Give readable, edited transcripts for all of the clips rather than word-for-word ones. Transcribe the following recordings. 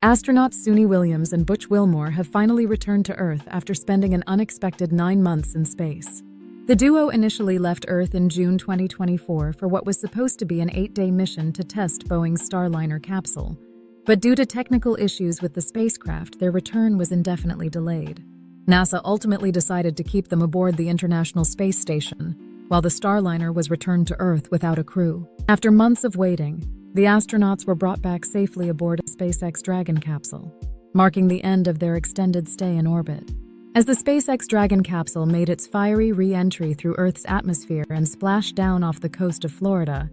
Astronauts Suni Williams and Butch Wilmore have finally returned to Earth after spending an unexpected 9 months in space. The duo initially left Earth in June 2024 for what was supposed to be an 8-day mission to test Boeing's Starliner capsule. But due to technical issues with the spacecraft, their return was indefinitely delayed. NASA ultimately decided to keep them aboard the International Space Station, while the Starliner was returned to Earth without a crew. After months of waiting, the astronauts were brought back safely aboard a SpaceX Dragon capsule, marking the end of their extended stay in orbit. As the SpaceX Dragon capsule made its fiery re-entry through Earth's atmosphere and splashed down off the coast of Florida,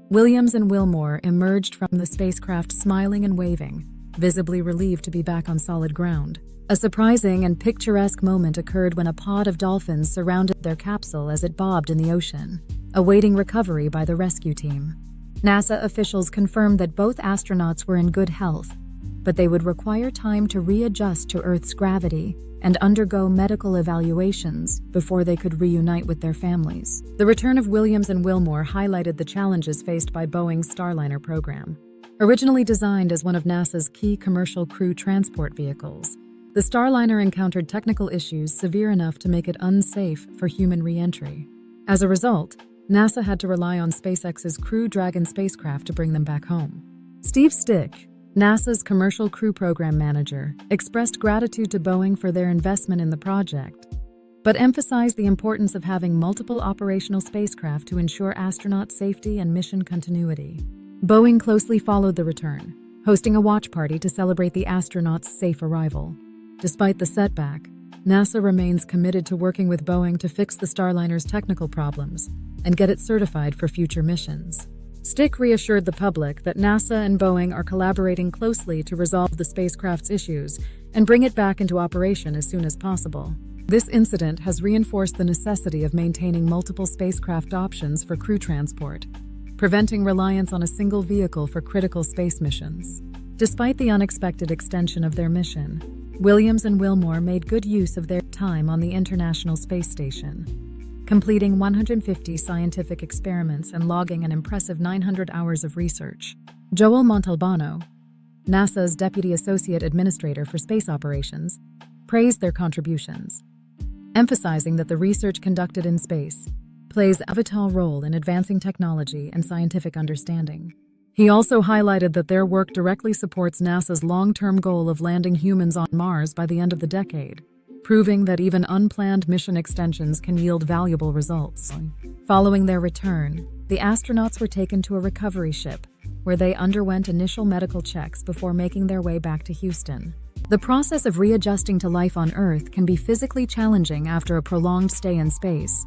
Williams and Wilmore emerged from the spacecraft smiling and waving, visibly relieved to be back on solid ground. A surprising and picturesque moment occurred when a pod of dolphins surrounded their capsule as it bobbed in the ocean, awaiting recovery by the rescue team. NASA officials confirmed that both astronauts were in good health, but they would require time to readjust to Earth's gravity and undergo medical evaluations before they could reunite with their families. The return of Williams and Wilmore highlighted the challenges faced by Boeing's Starliner program. Originally designed as one of NASA's key commercial crew transport vehicles, the Starliner encountered technical issues severe enough to make it unsafe for human re-entry. As a result, NASA had to rely on SpaceX's Crew Dragon spacecraft to bring them back home. Steve Stick, NASA's Commercial Crew Program Manager, expressed gratitude to Boeing for their investment in the project, but emphasized the importance of having multiple operational spacecraft to ensure astronaut safety and mission continuity. Boeing closely followed the return, hosting a watch party to celebrate the astronauts' safe arrival. Despite the setback, NASA remains committed to working with Boeing to fix the Starliner's technical problems and get it certified for future missions. Stick reassured the public that NASA and Boeing are collaborating closely to resolve the spacecraft's issues and bring it back into operation as soon as possible. This incident has reinforced the necessity of maintaining multiple spacecraft options for crew transport, preventing reliance on a single vehicle for critical space missions. Despite the unexpected extension of their mission, Williams and Wilmore made good use of their time on the International Space Station, completing 150 scientific experiments and logging an impressive 900 hours of research. Joel Montalbano, NASA's Deputy Associate Administrator for Space Operations, praised their contributions, emphasizing that the research conducted in space plays a vital role in advancing technology and scientific understanding. He also highlighted that their work directly supports NASA's long-term goal of landing humans on Mars by the end of the decade, proving that even unplanned mission extensions can yield valuable results. Following their return, the astronauts were taken to a recovery ship, where they underwent initial medical checks before making their way back to Houston. The process of readjusting to life on Earth can be physically challenging after a prolonged stay in space,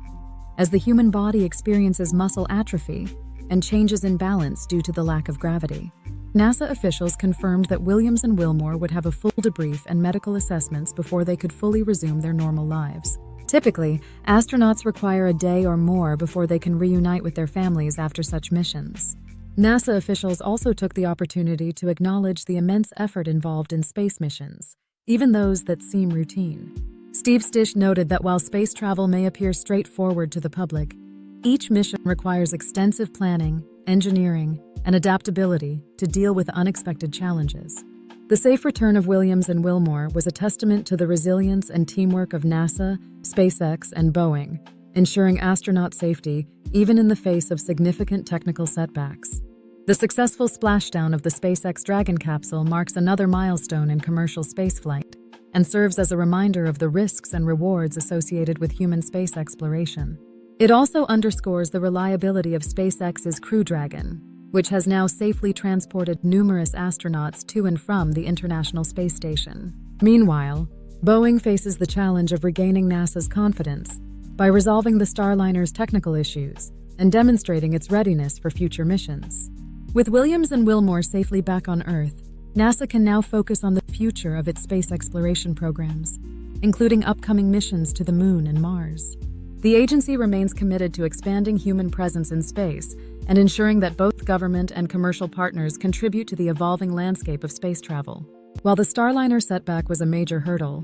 as the human body experiences muscle atrophy and changes in balance due to the lack of gravity. NASA officials confirmed that Williams and Wilmore would have a full debrief and medical assessments before they could fully resume their normal lives. Typically, astronauts require a day or more before they can reunite with their families after such missions. NASA officials also took the opportunity to acknowledge the immense effort involved in space missions, even those that seem routine. Steve Stish noted that while space travel may appear straightforward to the public, each mission requires extensive planning, engineering, and adaptability to deal with unexpected challenges. The safe return of Williams and Wilmore was a testament to the resilience and teamwork of NASA, SpaceX, and Boeing, ensuring astronaut safety even in the face of significant technical setbacks. The successful splashdown of the SpaceX Dragon capsule marks another milestone in commercial spaceflight and serves as a reminder of the risks and rewards associated with human space exploration. It also underscores the reliability of SpaceX's Crew Dragon, which has now safely transported numerous astronauts to and from the International Space Station. Meanwhile, Boeing faces the challenge of regaining NASA's confidence by resolving the Starliner's technical issues and demonstrating its readiness for future missions. With Williams and Wilmore safely back on Earth, NASA can now focus on the future of its space exploration programs, including upcoming missions to the Moon and Mars. The agency remains committed to expanding human presence in space and ensuring that both government and commercial partners contribute to the evolving landscape of space travel. While the Starliner setback was a major hurdle,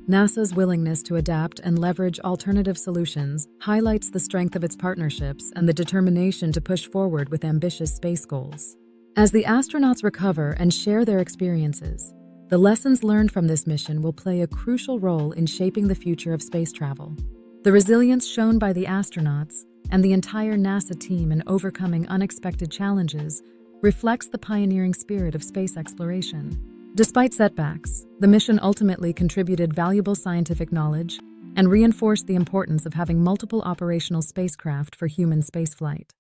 NASA's willingness to adapt and leverage alternative solutions highlights the strength of its partnerships and the determination to push forward with ambitious space goals. As the astronauts recover and share their experiences, The lessons learned from this mission will play a crucial role in shaping the future of space travel. The resilience shown by the astronauts and the entire NASA team in overcoming unexpected challenges reflects the pioneering spirit of space exploration. Despite setbacks, the mission ultimately contributed valuable scientific knowledge and reinforced the importance of having multiple operational spacecraft for human spaceflight.